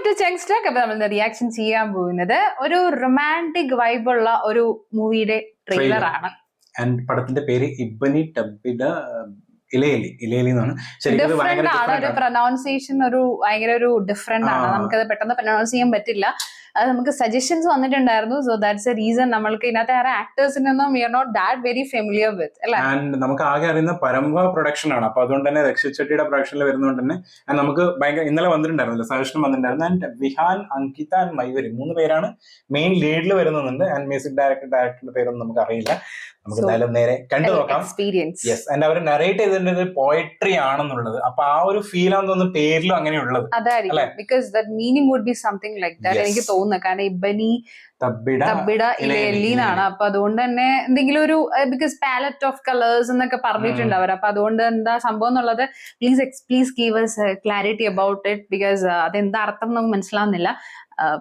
To ചെങ്സ്റ്റർ. അപ്പൊ നമ്മൾ reaction ചെയ്യാൻ പോകുന്നത് ഒരു റൊമാൻറ്റിക് വൈബുള്ള ഒരു മൂവിയുടെ ട്രെയിലർ ആണ്. ആൻഡ് പടത്തിന്റെ പേര് ഇബ്ബനി ടബിഡ ഇലയലി എന്നാണ്. ഡിഫറെന്റ് ആണ്, ഒരു പ്രൊനൗൺസിയേഷൻ ഒരു ഭയങ്കര ഒരു ഡിഫറെന്റ് ആണ്. നമുക്കത് പെട്ടെന്ന് പ്രൊനൗൺസ് ചെയ്യാൻ പറ്റില്ല. അത് നമുക്ക് സജഷൻസ് വന്നിട്ടുണ്ടായിരുന്നു. സോ ദാറ്റ്സ് എ റീസൺ നമ്മൾക്ക് ഇതിനകത്ത് ആരെ ആക്ടേഴ്സിനൊന്നും we are not that very familiar with അല്ലേ. ആൻഡ് നമുക്ക് ആകെ അറിയുന്ന പരമ്പ പ്രൊഡക്ഷൻ ആണ്. അപ്പൊ അതുകൊണ്ട് തന്നെ രക്ഷിത് ഷെട്ടിയുടെ പ്രൊഡക്ഷനിൽ വരുന്നതുകൊണ്ട് തന്നെ നമുക്ക് ഭയങ്കര ഇന്നലെ വന്നിട്ടുണ്ടായിരുന്നല്ലോ, സജഷൻ വന്നിട്ടുണ്ടായിരുന്നു. ആൻഡ് വിഹാൻ, അങ്കിത ആൻഡ് മൈവരി 3 പേരാണ് മെയിൻ ലീഡിൽ വരുന്നുണ്ട്. ആൻഡ് മ്യൂസിക് ഡയറക്ടറുടെ പേരൊന്നും നമുക്ക് അറിയില്ല. നമുക്ക് എന്തായാലും നേരെ കണ്ടു നോക്കാം. യെസ്, ആൻഡ് അവർ നറേറ്റ് ചെയ്തിട്ടുള്ളത് പോയട്രി ആണെന്നുള്ളത്. അപ്പൊ ആ ഒരു ഫീൽ ആണെന്ന് തോന്നുന്നു പേരിലും അങ്ങനെയുള്ളത്. Because that meaning would be something like that എനിക്ക് തോന്നുന്നു. കാരണം ഇബ്ബനി തബിഡ ഇലയലി എന്നാണ്. അപ്പൊ അതുകൊണ്ട് തന്നെ എന്തെങ്കിലും ഒരു ബിക്കോസ് പാലറ്റ് ഓഫ് കളേഴ്സ് എന്നൊക്കെ പറഞ്ഞിട്ടുണ്ട് അവർ. അപ്പൊ അതുകൊണ്ട് എന്താ സംഭവം എന്നുള്ളത് please give us clarity about it. Because അതെന്താ അർത്ഥം നമുക്ക് മനസ്സിലാവുന്നില്ല.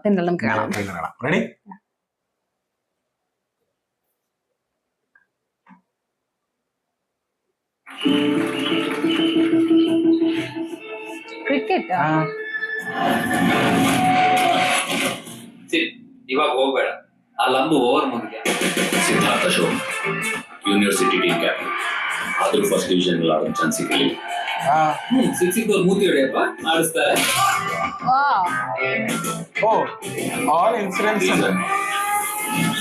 പിന്നെ നമുക്ക് കാണാം. റെഡി? ಕ್ರಿಕೆಟ್ ಇವಾಗ ಹೋಗ್ಬೇಡ, ಆ ಲಂಬು ಓವರ್ ಮುಗಿದ. ಸಿದ್ಧಾರ್ಥ ಶೋ ಯೂನಿವರ್ಸಿಟಿ ಟೀಮ್ ಕ್ಯಾಪ್ಟನ್ ಆದ್ರೂ ಫಸ್ಟ್ ಡಿವಿಷನ್ ಎಲ್ಲ ಆಡೋ ಚಾನ್ಸ್ ಸಿಗಲಿ. ಸಿಕ್ಸಿದ್ದವ್ರು ಮೂತಿ ಹೊಡೆಯಪ್ಪ ಆಡಿಸ್ತಾರೆ. All incidents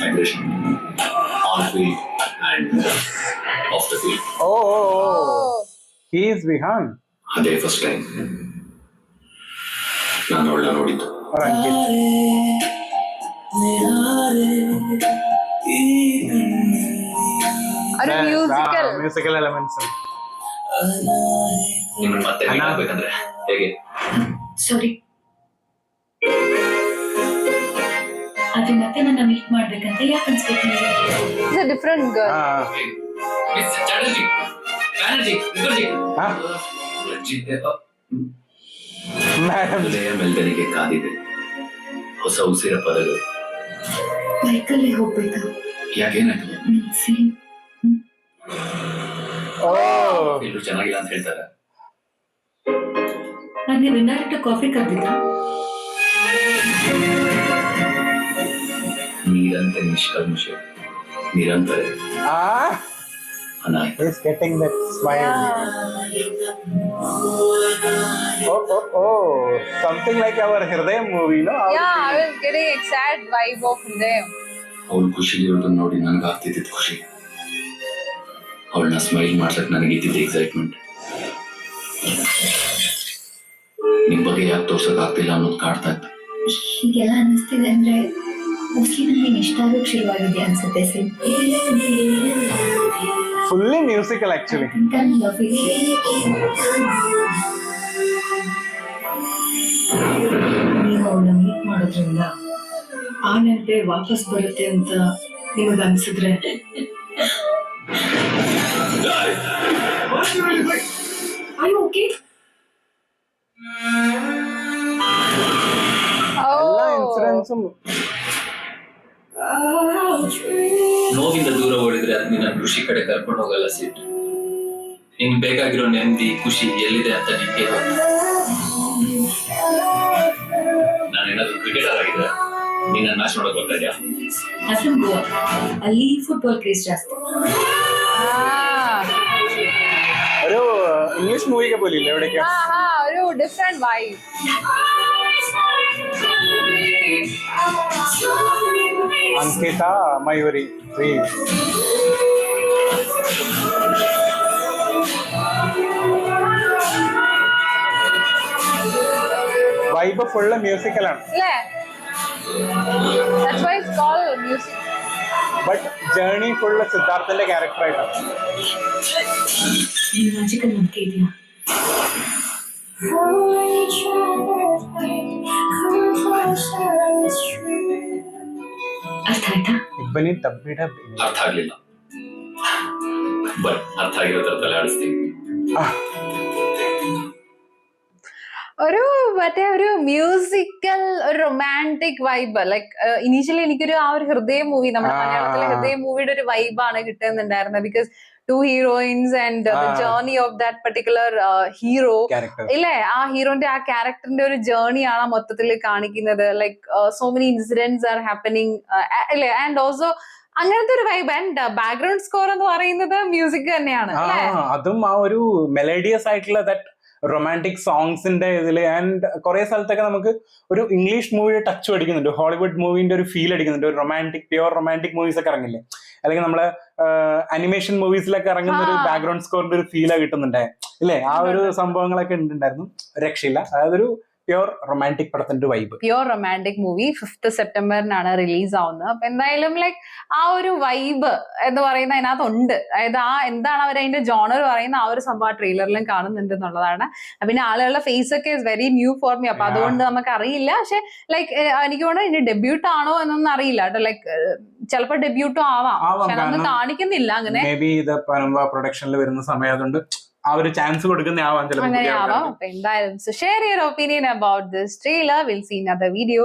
hydration on field and off the field. he is Vihan. ಅದೇ ಫಸ್ಟ್ ಟೈಮ್ ನಾನು ಅವಳನ್ನ ನೋಡಿದ್ದು. Musical elements. ನಿಮ್ಮನ್ನ ಮತ್ತೆ ಆಗ್ಬೇಕಂದ್ರೆ ಹೇಗೆ? ಸಾರಿ, ಅದು ಮತ್ತೆ ನನ್ನ ಮೀಟ್ ಮಾಡ್ಬೇಕಂತ ಯಾಕೆ ಅನ್ಸ್ಬೇಕು? It's a different girl. Miss Chatterjee, ಮೇಲ್ದನಿಗೆ ಕಾದಿದೆ ಹೊಸ ಉಸಿರ ಪದಗಳು. ಬೈಕಲ್ಲೇ ಹೋಗ್ಬೇಕಾ? ಯಾಕೇನಾಯ್ತು? ಎಲ್ಲರೂ ಚೆನ್ನಾಗಿಲ್ಲ ಅಂತ ಹೇಳ್ತಾರೆ. ನನಗೆ ವಿನ್ನಾರಿಟ್ಟು ಕಾಫಿ ಕರೆದಿದ್ದ. ನೀರಂತೆ ನಿಷ್ಕಲ್ಮಶ, ನಿರಂತರ He's getting that smile. Something like our Hridayam movie, no? Yeah, I was getting exact vibe of Hridayam. ಅವಳು ಖುಷಿಲಿರೋದನ್ನ ನೋಡಿ ನನಗೆ ಆಗ್ತಿದ್ದಿದ್ದು ಖುಷಿ. ಅವಳನ್ನ ಸ್ಮೈಲ್ ಮಾಡ್ಸಕ್ ನನಗೆ ಇದ್ದಿದ್ದು ಎಕ್ಸೈಟ್ಮೆಂಟ್. ನಿಮ್ ಬಗ್ಗೆ ಯಾಕೆ ತೋರ್ಸಕ್ ಆಗ್ತಿಲ್ಲ ಅನ್ನೋದು ಕಾಡ್ತಾ ಇತ್ತು. ಹೀಗೆಲ್ಲ ಅನ್ನಿಸ್ತಿದೆ ಅಂದ್ರೆ ಮೋಸ್ಟ್ಲಿ ನನಗೆ ಇಷ್ಟ ಆಗೋಕ್ ಶುರುವಾಗಿದೆ ಅನ್ಸುತ್ತೆ. Fully musical actually. ನೀವು ಅವಳನ್ನ ಮೀಟ್ ಮಾಡೋದ್ರಿಂದ ಆ ನೆನಪೆ ವಾಪಸ್ ಬರುತ್ತೆ ಅಂತ ನಿಮಗೆ ಅನ್ಸಿದ್ರೆ ನೋವಿಂದ ದೂರ ಓಡಿದ್ರೆ ಅದು ನಿನ್ನ ಖುಷಿ ಕಡೆ ಕರ್ಕೊಂಡು ಹೋಗಲ್ಲ ಸೀಟ್. ನಿಂಗೆ ಬೇಕಾಗಿರೋ ನೆಮ್ಮದಿ ಖುಷಿ ಎಲ್ಲಿದೆ ಅಂತ ನಿಂಗೆ ನಾನೇನಾದ್ರೂ ಕ್ರಿಕೆಟರ್ ಆಗಿದ್ರೆ ನಿನ್ನ ಮ್ಯಾಚ್ ನೋಡಕ್ ಬರ್ತಾ ಇದೆಯಾ? ಗೋವಾ, ಅಲ್ಲಿ ಫುಟ್ಬಾಲ್ ಕ್ರೇಜ್ ಜಾಸ್ತಿ. ഒരു ഇംഗ്ലീഷ് മൂവിയൊക്കെ പോലില്ലേ എവിടേക്ക്? ഒരു different vibe. Ankita, Mayuri 3. Vibe full മ്യൂസിക്കലാണ്. That's why it's called music. But journey full സിദ്ധാർത്ഥന്റെ ക്യാരക്ടർ ആയിട്ടാണ്. ಈ ಮ್ಯಾಜಿಕಲ್ ನಂಬಿಕೆ ಇದೆಯಾ? ಅರ್ಥ ಆಯ್ತಾ? ಇಬ್ಬನಿ ತಬ್ಬಿಡ ಅರ್ಥ ಆಗ್ಲಿಲ್ಲ, ಬಟ್ ಅರ್ಥ ಆಗಿರೋ ತರದಲ್ಲಿ ಆಡಿಸ್ತೀವಿ. ഒരു മറ്റേ ഒരു മ്യൂസിക്കൽ ഒരു റൊമാൻറ്റിക് വൈബ്. ലൈക്ക് ഇനീഷ്യലി എനിക്കൊരു ആ ഒരു ഹൃദയ മൂവി, നമ്മുടെ മലയാളത്തിലെ ഹൃദയ മൂവിയുടെ ഒരു വൈബാണ് കിട്ടുന്നുണ്ടായിരുന്നത്. Because 2 heroines and the journey of that particular hero. Character ഇല്ലേ, ആ ഹീറോന്റെ ആ ക്യാരക്ടറിന്റെ ഒരു ജേർണിയാണ് മൊത്തത്തിൽ കാണിക്കുന്നത്. Like so many incidents are happening അല്ലേ, ആൻഡ് ഓൾസോ അങ്ങനത്തെ ഒരു വൈബ്. ആൻഡ് ബാക്ക്ഗ്രൗണ്ട് സ്കോർ എന്ന് പറയുന്നത് മ്യൂസിക് തന്നെയാണ്. അതും ആ ഒരു മെലഡിയസ് ആയിട്ടുള്ള ദാറ്റ് റൊമാൻറ്റിക് സോങ്സിന്റെ ഇതില്. ആൻഡ് കുറെ സ്ഥലത്തൊക്കെ നമുക്ക് ഒരു ഇംഗ്ലീഷ് മൂവിയുടെ ടച്ച് അടിക്കുന്നുണ്ട്, ഹോളിവുഡ് മൂവിന്റെ ഒരു ഫീൽ അടിക്കുന്നുണ്ട്. ഒരു റൊമാൻറ്റിക് പ്യുവർ റൊമാൻറ്റിക് മൂവീസ് ഒക്കെ ഇറങ്ങില്ലേ, അല്ലെങ്കിൽ നമ്മള് അനിമേഷൻ മൂവീസിലൊക്കെ ഇറങ്ങുന്ന ഒരു ബാക്ക്ഗ്രൗണ്ട് സ്കോറിന്റെ ഒരു ഫീലാ കിട്ടുന്നുണ്ടേ ഇല്ലേ. ആ ഒരു സംഭവങ്ങളൊക്കെ ഉണ്ടായിരുന്നു. രക്ഷയില്ല, അതായത് ഒരു പ്യുവർ റൊമാൻറ്റിക് പടത്തിന്റെ vibe. Pure romantic movie 5th സെപ്റ്റംബറിനാണ് റിലീസ് ആവുന്നത്. അപ്പൊ എന്തായാലും ലൈക്ക് ആ ഒരു വൈബ് എന്ന് പറയുന്ന അതിനകത്തുണ്ട്. അതായത് ആ എന്താണ് അവർ അതിന്റെ ജോണർ പറയുന്ന ആ ഒരു സംഭവം ആ ട്രെയിലറിലും കാണുന്നുണ്ട് എന്നുള്ളതാണ്. പിന്നെ ആളുകളുടെ ഫേസ് ഒക്കെ is very new for me. അപ്പൊ അതുകൊണ്ട് നമുക്ക് അറിയില്ല. പക്ഷെ ലൈക്ക് എനിക്ക് തോന്നുന്നു ഇനി ഡെബ്യൂട്ട് ആണോ എന്നൊന്നും അറിയില്ല കേട്ടോ. ലൈക്ക് ചിലപ്പോൾ ഡെബ്യൂട്ടും ആവാം, പക്ഷെ അതൊന്നും കാണിക്കുന്നില്ല അങ്ങനെ. മേ ബി ഇത് പരമ്പ പ്രൊഡക്ഷനിൽ വരുന്ന സമയം അതുകൊണ്ട് ആ ഒരു ചാൻസ് കൊടുക്കുന്ന ആവാം ചിലപ്പോൾ. അങ്ങനെ ആവാം. അപ്പൊ എന്തായാലും share your opinion about this trailer. Will see another video.